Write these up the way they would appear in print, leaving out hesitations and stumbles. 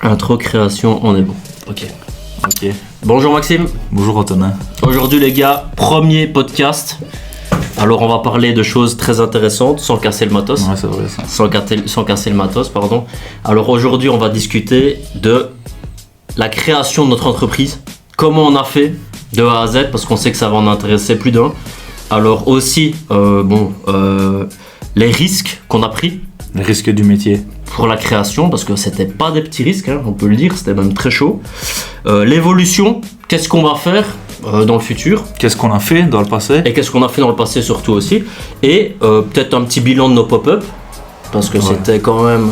Intro, création, on est bon. Ok. Bonjour Maxime. Bonjour Antonin. Aujourd'hui les gars, premier podcast. Alors on va parler de choses très intéressantes sans casser le matos. Ouais, c'est vrai ça. Sans casser le matos, pardon. Alors aujourd'hui on va discuter de la création de notre entreprise. Comment on a fait de A à Z, parce qu'on sait que ça va en intéresser plus d'un. Alors aussi, les risques qu'on a pris. Les risques du métier. Pour la création, parce que c'était pas des petits risques, hein, on peut le dire, c'était même très chaud. L'évolution, qu'est-ce qu'on va faire dans le futur. Qu'est-ce qu'on a fait dans le passé. Et qu'est-ce qu'on a fait dans le passé surtout aussi. Et peut-être un petit bilan de nos pop-up, parce que c'était quand même...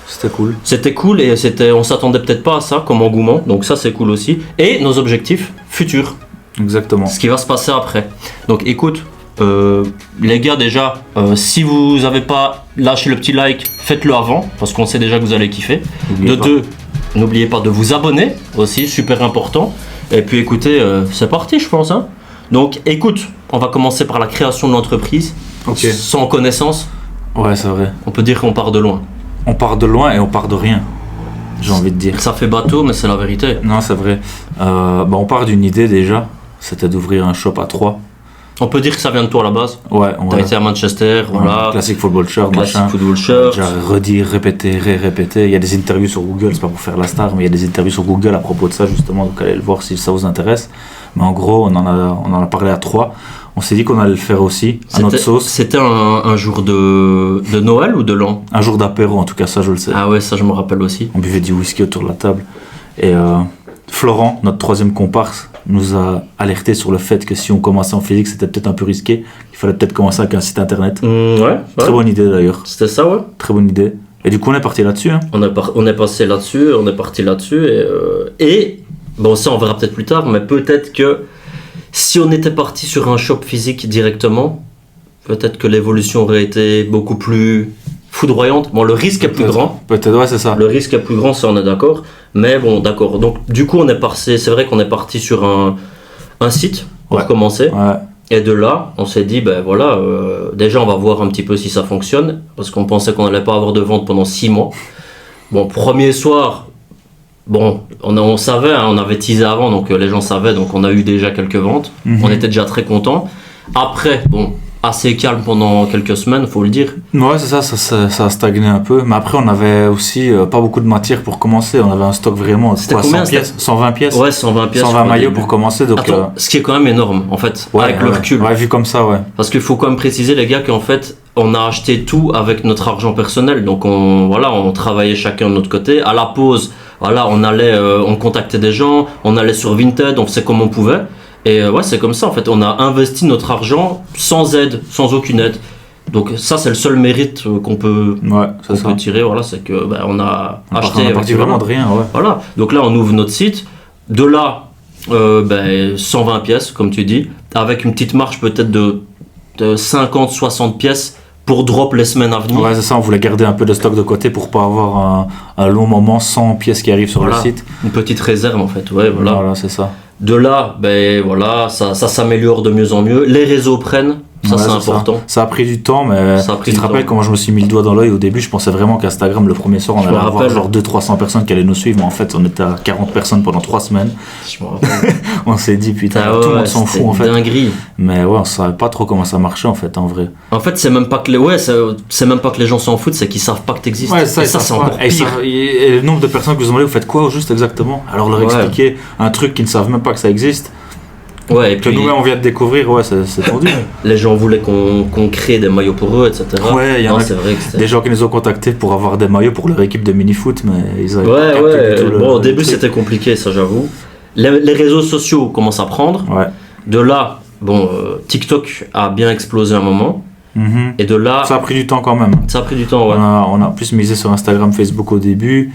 C'était cool. C'était cool et on s'attendait peut-être pas à ça comme engouement, donc ça c'est cool aussi. Et nos objectifs futurs. Exactement. Ce qui va se passer après. Donc écoute, les gars déjà, si vous n'avez pas lâché le petit like, faites-le avant, parce qu'on sait déjà que vous allez kiffer. N'oubliez pas de vous abonner aussi, super important. Et puis écoutez, c'est parti je pense. Hein. Donc écoute, on va commencer par la création de l'entreprise. Okay. Sans connaissance. Ouais, c'est vrai. On peut dire qu'on part de loin. On part de loin et on part de rien, j'ai envie de dire. Ça fait bateau, mais c'est la vérité. Non, c'est vrai. On part d'une idée déjà, c'était d'ouvrir un shop à 3. On peut dire que ça vient de toi à la base. Ouais, t'as été à Manchester, voilà. Classic Football Shirt, Déjà redire, répéter. Il y a des interviews sur Google, c'est pas pour faire la star, mais il y a des interviews sur Google à propos de ça justement, donc allez le voir si ça vous intéresse. Mais en gros, on en a parlé à 3. On s'est dit qu'on allait le faire aussi, à notre sauce. C'était un jour de Noël ou de l'an? Un jour d'apéro, en tout cas, ça je le sais. Ah ouais, ça je me rappelle aussi. On buvait du whisky autour de la table. Et Florent, notre troisième comparse, nous a alerté sur le fait que si on commençait en physique, c'était peut-être un peu risqué. Il fallait peut-être commencer avec un site internet. Très bonne idée d'ailleurs. C'était ça, ouais. Très bonne idée. Et du coup, on est parti là-dessus. Hein. On est passé là-dessus, on est parti là-dessus. Et bon, ça on verra peut-être plus tard, mais peut-être que si on était parti sur un shop physique directement, peut-être que l'évolution aurait été beaucoup plus foudroyante. Bon, le risque est plus grand. Peut-être, ouais, c'est ça. Le risque est plus grand, ça on est d'accord. Mais bon, d'accord. Donc, du coup, c'est vrai qu'on est parti sur un site pour commencer. Ouais. Et de là, on s'est dit, déjà, on va voir un petit peu si ça fonctionne. Parce qu'on pensait qu'on n'allait pas avoir de vente pendant 6 mois. Bon, premier soir, on savait, hein, on avait teasé avant, donc les gens savaient, donc on a eu déjà quelques ventes. On était déjà très contents. Après, assez calme pendant quelques semaines, faut le dire. Ouais, c'est ça a stagné un peu. Mais après, on avait aussi pas beaucoup de matière pour commencer. On avait un stock vraiment de 100 pièces, 120 pièces. Ouais, 120 pièces. 120 maillots pour commencer. Donc, attends, ce qui est quand même énorme, en fait, avec le recul. Ouais, vu comme ça, ouais. Parce qu'il faut quand même préciser, les gars, qu'en fait, on a acheté tout avec notre argent personnel. Donc, on travaillait chacun de notre côté. À la pause, on contactait des gens, on allait sur Vinted, on faisait comme on pouvait. Et c'est comme ça en fait, on a investi notre argent sans aide, sans aucune aide. Donc ça c'est le seul mérite qu'on peut tirer, voilà, c'est que on a acheté. On a parti vraiment de rien, ouais. Voilà, donc là on ouvre notre site, de là 120 pièces comme tu dis, avec une petite marge peut-être de 50-60 pièces pour drop les semaines à venir. Ouais, c'est ça, on voulait garder un peu de stock de côté pour pas avoir un long moment sans pièces qui arrivent sur le site. Une petite réserve en fait, ouais, voilà. Voilà, c'est ça. De là, ça s'améliore de mieux en mieux. Les réseaux prennent, ça c'est important. Ça a pris du temps, mais tu te rappelles comment je me suis mis le doigt dans l'œil au début. Je pensais vraiment qu'Instagram, le premier soir, on allait avoir genre 200-300 personnes qui allaient nous suivre. Mais en fait, on était à 40 personnes pendant 3 semaines. Je me rappelle. On s'est dit, putain, tout le monde s'en fout en fait. Dinguerie. Mais ouais, on savait pas trop comment ça marchait en fait, en vrai. En fait, c'est même pas que les gens s'en foutent, c'est qu'ils savent pas que t'existes. Ouais, et ça c'est encore pire. Et le nombre de personnes que vous demandez, vous faites quoi juste exactement? Alors leur expliquer un truc qu'ils ne savent même pas que ça existe. Ouais, et puis, que nous on vient de découvrir, c'est tendu. Les gens voulaient qu'on crée des maillots pour eux, etc. Ouais, il y en a des gens qui nous ont contactés pour avoir des maillots pour leur équipe de mini-foot, mais ils avaient pas capté du tout au début c'était compliqué, ça j'avoue. Les réseaux sociaux commencent à prendre. Ouais. De là, TikTok a bien explosé un moment. Et de là... Ça a pris du temps quand même. Ça a pris du temps, ouais. On a plus misé sur Instagram, Facebook au début.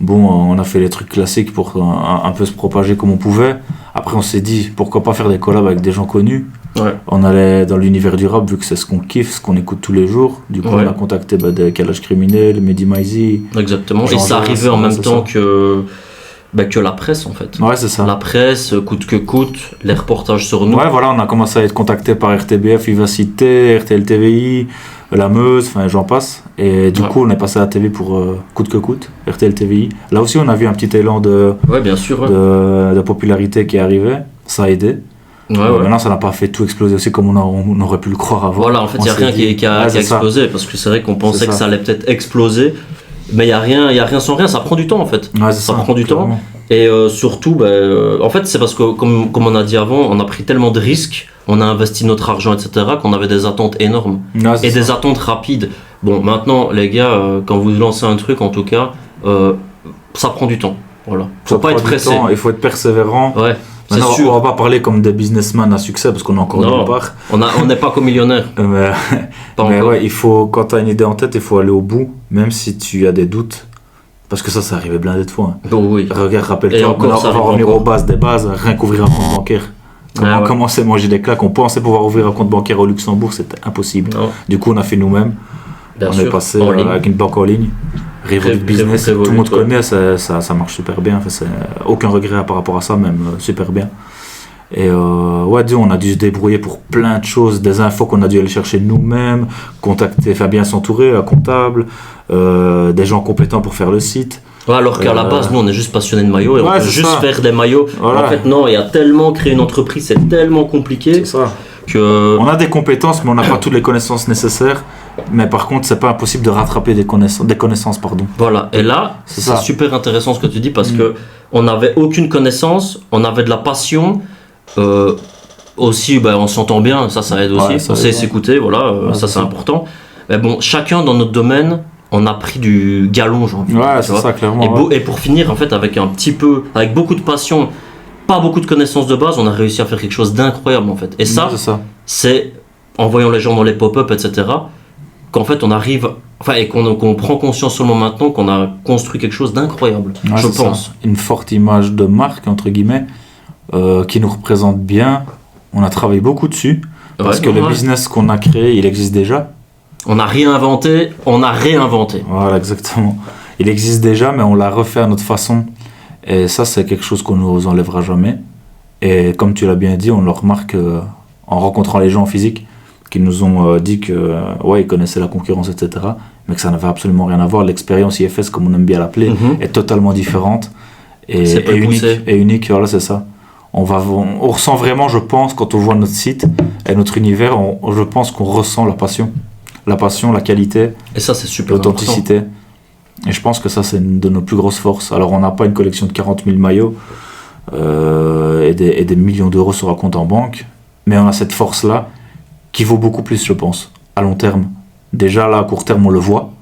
On a fait les trucs classiques pour un peu se propager comme on pouvait. Après, on s'est dit, pourquoi pas faire des collabs avec des gens connus. Ouais. On allait dans l'univers du rap, vu que c'est ce qu'on kiffe, ce qu'on écoute tous les jours. Du coup, on a contacté des Kalash Criminel, Mehdi Maizi. Exactement. Et ça arrivait en même temps que la presse, en fait. Ouais, c'est ça. La presse, coûte que coûte, les reportages sur nous. Ouais, voilà, on a commencé à être contacté par RTBF, Vivacité, RTL TVI. La Meuse, enfin j'en passe. Et du coup, on est passé à la TV pour coûte que coûte, RTL TVI. Là aussi, on a vu un petit élan bien sûr, de popularité qui est arrivé. Ça a aidé. Maintenant, ça n'a pas fait tout exploser aussi comme on aurait pu le croire avant. Voilà, en fait, il n'y a rien qui a explosé, parce que c'est vrai qu'on pensait que ça allait peut-être exploser. Mais il y a rien sans rien, ça prend du temps en fait. Ça prend du temps. Et surtout, en fait, c'est parce que, comme on a dit avant, on a pris tellement de risques, on a investi notre argent, etc., qu'on avait des attentes énormes. Des attentes rapides. Bon, maintenant, les gars, quand vous lancez un truc, en tout cas, ça prend du temps. Voilà. Faut pas être pressé. Il faut être persévérant. Ouais. Maintenant, on va pas parler comme des businessmen à succès parce qu'on est encore nulle part. On n'est pas millionnaire. mais ouais, quand tu as une idée en tête, il faut aller au bout, même si tu as des doutes. Parce que ça arrivait blindé de fois. Bon, oui. Regarde, rappelle-toi, on va revenir aux bases des bases, rien qu'ouvrir un compte bancaire. Comment commencer à manger des claques? On pensait pouvoir ouvrir un compte bancaire au Luxembourg, c'était impossible. Non. Du coup, on a fait nous-mêmes. On est passé avec une banque en ligne. Revolut Business, tout le monde connaît, ça marche super bien. Enfin, aucun regret par rapport à ça, même super bien. Et on a dû se débrouiller pour plein de choses, des infos qu'on a dû aller chercher nous-mêmes, contacter, bien s'entourer, un comptable, des gens compétents pour faire le site. Ouais, alors qu'à la base, nous on est juste passionnés de maillots et on peut juste faire des maillots. Voilà. En fait, non, il y a tellement créer une entreprise, c'est tellement compliqué. C'est ça. On a des compétences, mais on n'a pas toutes les connaissances nécessaires. Mais par contre, c'est pas impossible de rattraper des connaissances. Voilà, et là, c'est super intéressant ce que tu dis parce que on n'avait aucune connaissance, on avait de la passion. Aussi, on s'entend bien, ça aide aussi. On sait s'écouter, voilà, ça c'est important. Mais bon, chacun dans notre domaine, on a pris du galon, genre. Ouais, c'est ça, clairement. Et pour finir, en fait, avec avec beaucoup de passion, pas beaucoup de connaissances de base, on a réussi à faire quelque chose d'incroyable, en fait. Et ça, c'est en voyant les gens dans les pop-up, etc., qu'en fait, on arrive, et qu'on prend conscience seulement maintenant qu'on a construit quelque chose d'incroyable, je pense. Ça. Une forte image de marque, entre guillemets, qui nous représente bien. On a travaillé beaucoup dessus, parce que le business qu'on a créé, il existe déjà. On a réinventé, on a réinventé. Voilà, exactement. Il existe déjà, mais on l'a refait à notre façon. Et ça, c'est quelque chose qu'on ne nous enlèvera jamais. Et comme tu l'as bien dit, on le remarque en rencontrant les gens en physique, qui nous ont dit que ils connaissaient la concurrence, etc., mais que ça n'avait absolument rien à voir. L'expérience IFS, comme on aime bien l'appeler, est totalement différente et unique. Voilà, c'est ça. On ressent vraiment, je pense, quand on voit notre site et notre univers, je pense qu'on ressent la passion, la qualité, et ça, c'est super l'authenticité. Important. Et je pense que ça, c'est une de nos plus grosses forces. Alors, on n'a pas une collection de 40 000 maillots et des millions d'euros sur un compte en banque, mais on a cette force-là qui vaut beaucoup plus, je pense, à long terme. Déjà, là, à court terme, on le voit.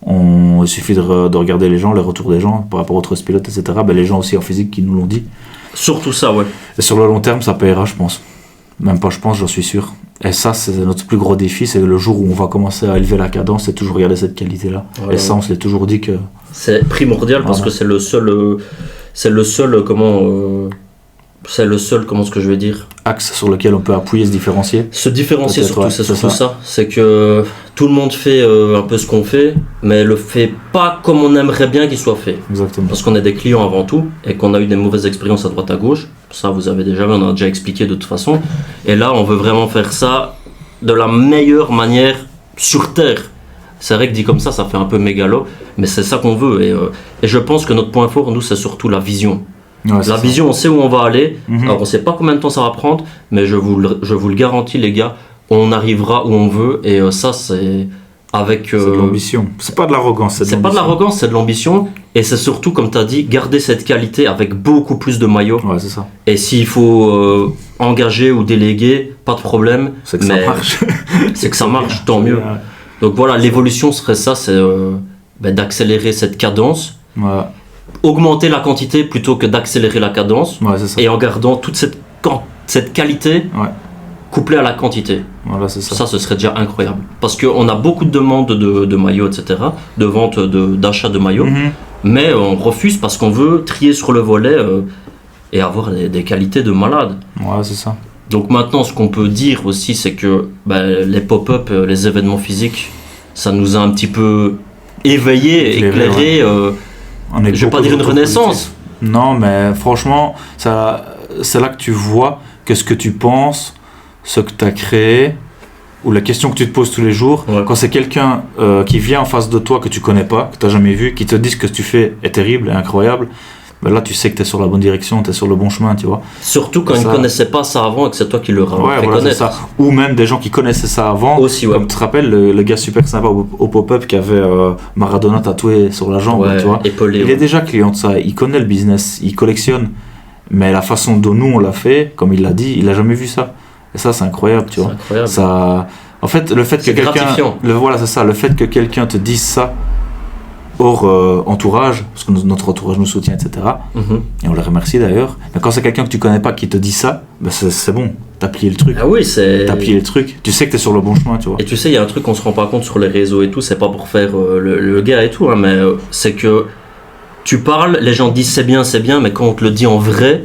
Il suffit de regarder les gens, les retours des gens par rapport aux autres pilotes, etc. Les gens aussi en physique qui nous l'ont dit. Surtout ça, ouais. Et sur le long terme, ça payera, je pense. Même pas, je pense, j'en suis sûr. Et ça, c'est notre plus gros défi, c'est le jour où on va commencer à élever la cadence, c'est toujours regarder cette qualité-là. Ouais, et ça, on se l'est toujours dit que... C'est primordial parce que c'est le seul, comment est-ce que je vais dire, axe sur lequel on peut appuyer, se différencier. Surtout, c'est surtout ça. C'est que tout le monde fait un peu ce qu'on fait, mais le fait pas comme on aimerait bien qu'il soit fait. Exactement. Parce qu'on est des clients avant tout et qu'on a eu des mauvaises expériences à droite à gauche. Ça, vous avez déjà vu, on a déjà expliqué de toute façon. Et là, on veut vraiment faire ça de la meilleure manière sur Terre. C'est vrai que dit comme ça fait un peu mégalo, mais c'est ça qu'on veut. Et je pense que notre point fort, nous, c'est surtout la vision. Ouais, la vision, on sait où on va aller. Alors on sait pas combien de temps ça va prendre, mais je vous le garantis, les gars, on arrivera où on veut. Et ça, c'est avec c'est de l'ambition. C'est pas de l'arrogance, c'est pas de l'arrogance, c'est de l'ambition. Et c'est surtout, comme tu as dit, garder cette qualité avec beaucoup plus de maillots. Ouais, c'est ça. Et s'il faut engager ou déléguer, pas de problème. C'est que ça marche. C'est que ça marche, tant mieux. Donc voilà, l'évolution serait ça, c'est d'accélérer cette cadence. Ouais. Augmenter la quantité plutôt que d'accélérer la cadence, et en gardant toute cette qualité couplée à la quantité. Voilà, c'est ça. Ça, ce serait déjà incroyable. Parce qu'on a beaucoup de demandes de maillots, etc., de vente, d'achat de maillots, mais on refuse parce qu'on veut trier sur le volet et avoir des qualités de malade. Ouais, c'est ça. Donc maintenant, ce qu'on peut dire aussi, c'est que les pop-up, les événements physiques, ça nous a un petit peu éclairé. Je ne vais pas dire une renaissance. Non, mais franchement, c'est là que tu vois que ce que tu penses, ce que tu as créé, ou la question que tu te poses tous les jours, Ouais. quand c'est quelqu'un qui vient en face de toi que tu connais pas, que tu n'as jamais vu, qui te dit que ce que tu fais est terrible et incroyable, ben là tu sais que tu es sur la bonne direction, tu es sur le bon chemin, tu vois. Surtout quand Ça. ils ne connaissaient pas ça avant et que c'est toi qui leur Ouais, fait voilà, c'est connaître. ça. Ou même des gens qui connaissaient ça avant. Aussi, ouais. Comme tu te rappelles, le gars super sympa au pop-up qui avait Maradona tatoué sur la jambe, Ouais, tu vois. épaulé. Il Ouais. est déjà client de ça, il connaît le business, il collectionne. Mais la façon dont nous on l'a fait, comme il l'a dit, il a jamais vu ça. Et ça, c'est incroyable, tu C'est vois. incroyable. Ça, en fait, le fait que C'est quelqu'un, gratifiant. voilà, c'est ça, le fait que quelqu'un te dise ça hors entourage, parce que notre entourage nous soutient, etc. Mhm. Et on les remercie d'ailleurs. Mais quand c'est quelqu'un que tu connais pas qui te dit ça, ben c'est bon, t'as plié le truc. Ah oui, c'est. T'as plié le truc. Tu sais que t'es sur le bon chemin, tu vois. Et tu sais, il y a un truc qu'on se rend pas compte sur les réseaux et tout, c'est pas pour faire le gars et tout, hein, mais c'est que tu parles, les gens disent c'est bien, mais quand on te le dit en vrai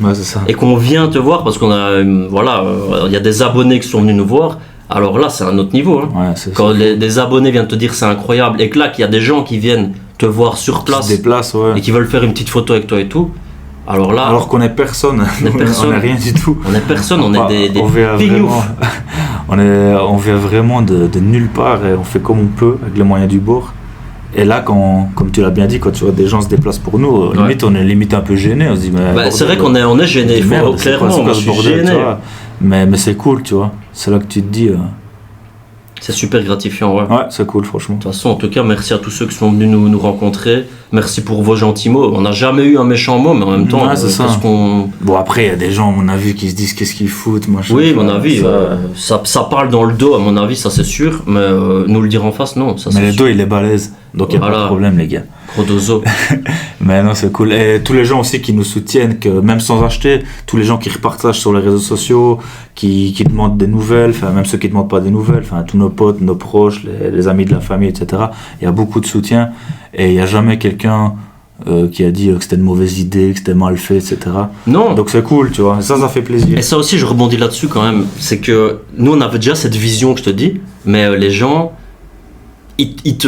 Ouais, c'est ça. et qu'on vient te voir, parce qu'on a, il y a des abonnés qui sont venus nous voir, alors là, c'est un autre niveau. Hein. Ouais, c'est Quand des abonnés viennent te dire c'est incroyable et que là, qu'il y a des gens qui viennent te voir sur Qui place se déplace, ouais. et qui veulent faire une petite photo avec toi et tout, alors là, Alors qu'on est personne. On est personne. On est rien du tout. on est personne, on est des on vient pignoufs. vraiment, on vient vraiment de nulle part et on fait comme on peut avec les moyens du bord. Et là, comme tu l'as bien dit, quand tu vois des gens se déplacent pour nous, Ouais. limite on est limite un peu gêné. On se dit, mais Bah, bordel, c'est vrai qu'on est gêné, il faut merde, c'est quoi clairement, moi ce je suis bordel, gêné. tu vois. Mais c'est cool, tu vois. C'est là que tu te dis, C'est super gratifiant, ouais. ouais, c'est cool, franchement. De toute façon, en tout cas, merci à tous ceux qui sont venus nous rencontrer. Merci pour vos gentils mots. On n'a jamais eu un méchant mot, mais en même temps, Ouais, c'est ça. qu'est-ce qu'on. Bon, après, il y a des gens, à mon avis, qui se disent qu'est-ce qu'ils foutent, machin. Oui, à mon Enfin, avis, ça- ça parle dans le dos, à mon avis, ça c'est sûr. Mais nous le dire en face, non. Ça, Mais c'est le sûr. dos, il est balèze. Donc, il n'y a pas Voilà. de problème, les gars. Gros dozo. Mais non, c'est cool. Et tous les gens aussi qui nous soutiennent, que même sans acheter, tous les gens qui repartagent sur les réseaux sociaux, qui demandent des nouvelles, enfin, même ceux qui ne demandent pas des nouvelles, enfin, tous nos potes, nos proches, les amis de la famille, etc. Il y a beaucoup de soutien et il n'y a jamais quelqu'un qui a dit que c'était une mauvaise idée, que c'était mal fait, etc. Non. Donc c'est cool, tu vois. Ça fait plaisir. Et ça aussi, je rebondis là-dessus quand même. C'est que nous, on avait déjà cette vision que je te dis, mais les gens.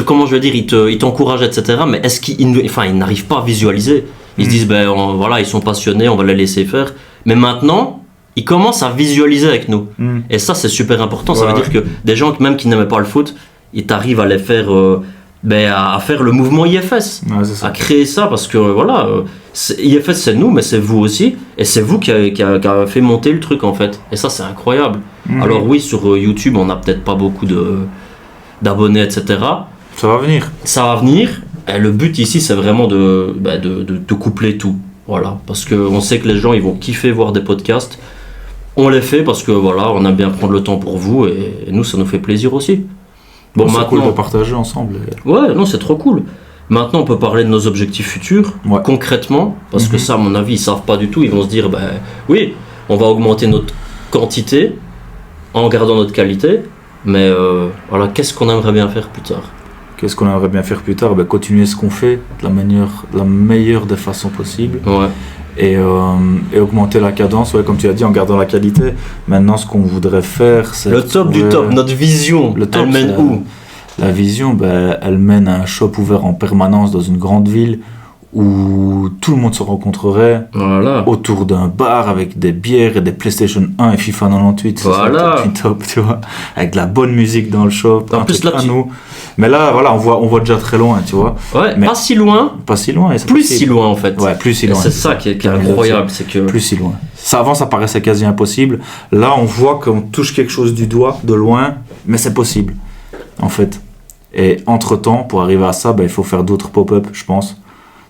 Comment je veux dire, ils t'encouragent, etc. Mais est-ce qu'ils n'arrivent pas à visualiser. Ils se disent, voilà, ils sont passionnés, on va les laisser faire. Mais maintenant, ils commencent à visualiser avec nous. Et ça, c'est super important. Ça veut Ouais. dire que des gens même qui n'aimaient pas le foot, ils t'arrivent à les faire, à faire le mouvement IFS. Ouais, c'est ça. À créer ça, parce que voilà, IFS c'est nous, mais c'est vous aussi. Et c'est vous qui a fait monter le truc en fait. Et ça, c'est incroyable. Alors oui, sur YouTube, on n'a peut-être pas beaucoup d'abonnés, etc. Ça va venir. Ça va venir. Et le but ici, c'est vraiment de coupler tout. Voilà. Parce qu'on sait que les gens, ils vont kiffer voir des podcasts. On les fait parce que voilà, on aime bien prendre le temps pour vous. Et nous, ça nous fait plaisir aussi. Bon, C'est cool de maintenant. partager ensemble. Ouais, non, c'est trop cool. Maintenant, on peut parler de nos objectifs futurs, Ouais. concrètement. Parce que ça, à mon avis, ils savent pas du tout. Ils vont se dire, oui, on va augmenter notre quantité en gardant notre qualité. Mais voilà, qu'est-ce qu'on aimerait bien faire plus tard? Qu'est-ce qu'on aimerait bien faire plus tard? Continuer ce qu'on fait de la meilleure des façons possibles Ouais. et augmenter la cadence, ouais, comme tu as dit, en gardant la qualité. Maintenant, ce qu'on voudrait faire, c'est... Le top du top, notre vision, Le top, elle mène c'est- où? La vision, elle mène à un shop ouvert en permanence dans une grande ville où tout le monde se rencontrerait Voilà. autour d'un bar avec des bières et des PlayStation 1 et FIFA 98. C'est ça, Voilà. le top du top, tu vois. Avec de la bonne musique dans le shop. En un plus, truc là, à tu- nous. Mais là, voilà, on voit déjà très loin, tu vois. Ouais, Mais- pas si loin, Pas si loin. Et c'est plus possible. si loin en fait. Ouais, plus si Et loin. c'est ça qui est Ouais, incroyable, c'est que. Plus si loin. Ça, avant, ça paraissait quasi impossible. Là, on voit qu'on touche quelque chose du doigt, de loin, mais c'est possible, en fait. Et entre-temps, pour arriver à ça, il faut faire d'autres pop-up, je pense.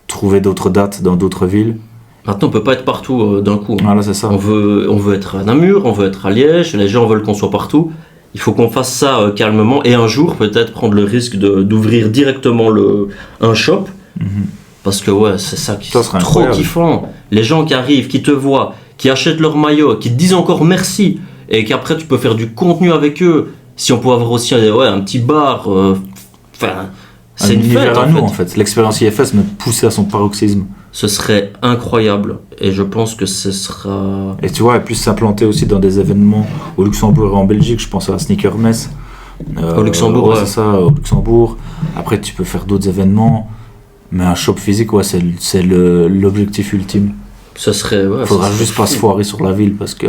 Trouver d'autres dates dans d'autres villes. Maintenant, on peut pas être partout d'un coup. Voilà, c'est ça. On veut être à Namur, on veut être à Liège, les gens veulent qu'on soit partout. Il faut qu'on fasse ça calmement et un jour peut-être prendre le risque d'ouvrir directement un shop. Parce que ouais, c'est ça qui Ça est serait trop incroyable. kiffant. Les gens qui arrivent, qui te voient, qui achètent leur maillot, qui te disent encore merci et qu'après tu peux faire du contenu avec eux. Si on pouvait avoir aussi un petit bar, enfin, c'est Un une univers fête à en nous, fait. en fait. L'expérience IFS me poussait à son paroxysme. Ce serait incroyable et je pense que ce sera. Et tu vois, et plus s'implanter aussi dans des événements au Luxembourg et en Belgique. Je pense à la Sneaker Mess. Au Luxembourg, ouais. C'est ça, au Luxembourg. Après, tu peux faire d'autres événements. Mais un shop physique, ouais, c'est l'objectif ultime. Ce serait. Ouais, Faudra ce serait juste pas se fou. foirer sur la ville parce que.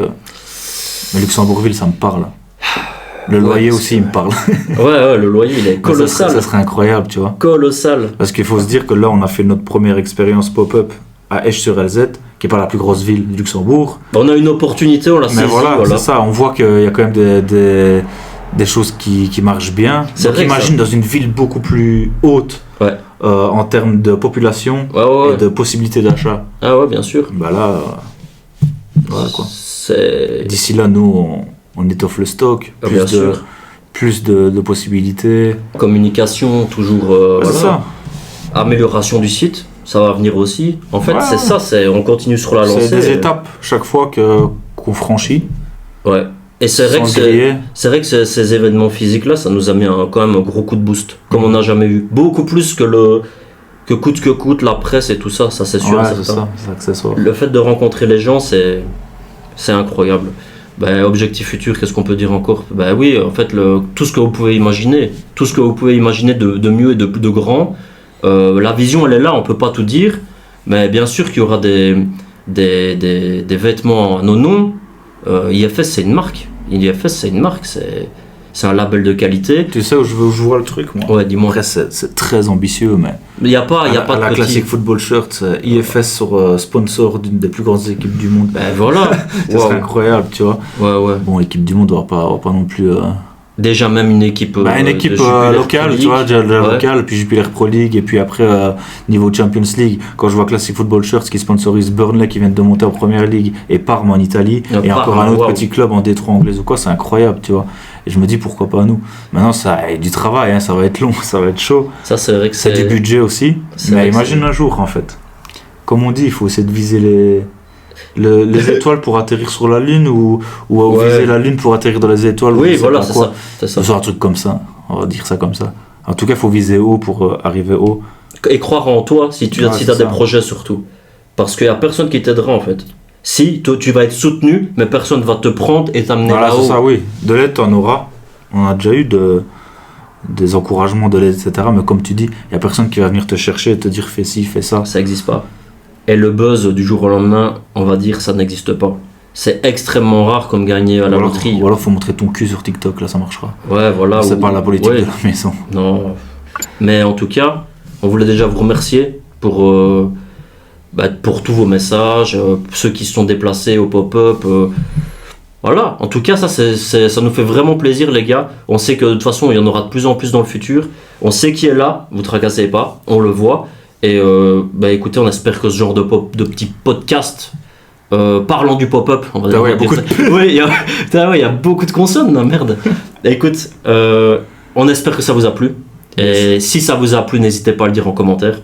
Mais Luxembourg-Ville, ça me parle. Le loyer parce aussi, que- il me parle. Ouais, le loyer, il est colossal. Ça serait incroyable, tu vois. Colossal. Parce qu'il faut se dire que là, on a fait notre première expérience pop-up à Esch-sur-Alzette, qui n'est pas la plus grosse ville du Luxembourg. On a une opportunité, on l'a Mais saisie. voilà, c'est ça. On voit qu'il y a quand même des choses qui marchent bien. C'est Donc vrai que imagine dans une ville beaucoup plus haute Ouais. en termes de population Ouais. et de possibilités d'achat. Ah ouais, bien sûr. Bah là, voilà quoi. C'est. D'ici là, nous, on étoffe le stock, Ah, bien sûr. plus de possibilités. Communication, toujours. C'est Voilà. ça. Amélioration du site, ça va venir aussi. En fait, Ouais, c'est ouais. ça, on continue sur la lancée. C'est des étapes chaque fois qu'on franchit. Ouais. Et c'est vrai, sans que griller. c'est vrai que ces événements physiques-là, ça nous a mis quand même un gros coup de boost, comme on n'a jamais eu. Beaucoup plus que coûte la presse et tout ça, ça c'est sûr et Ouais, certain. c'est ça, c'est accessoire. Le fait de rencontrer les gens, c'est incroyable. Ben, objectif futur, qu'est-ce qu'on peut dire encore? Ben oui, en fait, tout ce que vous pouvez imaginer, de mieux et de grand, la vision elle est là, on peut pas tout dire, mais bien sûr qu'il y aura des vêtements à nos noms. IFS c'est une marque, c'est un label de qualité. Tu sais où je vois le truc, moi. Ouais, dis-moi. Après, c'est très ambitieux, mais Il n'y a pas, à de la petit. Classic Football Shirt, IFS sur sponsor d'une des plus grandes équipes du monde. Ben voilà. Ça serait incroyable, tu vois. Ouais. Bon, l'équipe du monde, on va pas non plus. Déjà même une équipe. Une équipe de Jupiler locale, Pro tu vois, League. déjà la Ouais. locale, puis Jupiler Pro League, et puis après, niveau Champions League, quand je vois Classic Football Shirts qui sponsorise Burnley qui vient de monter en Première Ligue, et Parme en Italie, et Parme, encore un autre waouh. petit club en Détroit anglaise ou quoi, c'est incroyable, tu vois. Et je me dis pourquoi pas nous. Maintenant, ça y a du travail, hein, ça va être long, ça va être chaud. Ça c'est vrai que C'est du budget aussi, c'est vrai mais que imagine un jour en fait. Comme on dit, il faut essayer de viser les étoiles pour atterrir sur la Lune ou Ouais. viser la Lune pour atterrir dans les étoiles. ou Oui, je sais voilà, pas c'est quoi. ça. C'est ça. Ce soit un truc comme ça, on va dire ça comme ça. En tout cas, il faut viser haut pour arriver haut. Et croire en toi si tu Ouais, as c'est des ça. projets surtout. Parce qu'il n'y a personne qui t'aidera en fait. Si tu vas être soutenu, mais personne va te prendre et t'amener Voilà, c'est là-haut. ça, oui. De l'aide, t'en auras. On a déjà eu des encouragements de l'aide, etc. Mais comme tu dis, il n'y a personne qui va venir te chercher et te dire fais ci, fais ça. Ça n'existe pas. Et le buzz du jour au lendemain, on va dire, ça n'existe pas. C'est extrêmement rare comme gagner à la loterie. Ou alors, faut montrer ton cul sur TikTok, là, ça marchera. Ouais, voilà. C'est ou- pas la politique ouais, de la maison. Non. Mais en tout cas, on voulait déjà vous remercier pour tous vos messages, ceux qui se sont déplacés au pop-up. Voilà, en tout cas, ça nous fait vraiment plaisir, les gars. On sait que de toute façon, il y en aura de plus en plus dans le futur. On sait qui est là, vous tracassez pas, on le voit. Et écoutez, on espère que ce genre de petits podcasts parlant du pop-up, on va Ah ouais, dire beaucoup ça. Oui, il y a beaucoup de consonnes, non, merde. Écoute, on espère que ça vous a plu. Et si ça vous a plu, n'hésitez pas à le dire en commentaire.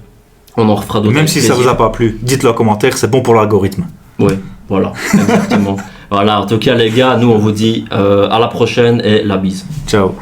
On en refera d'autres. Même si ça vous a pas plu, dites-le en commentaire, c'est bon pour l'algorithme. Oui, voilà, exactement. Voilà, en tout cas, les gars, nous on vous dit à la prochaine et la bise. Ciao.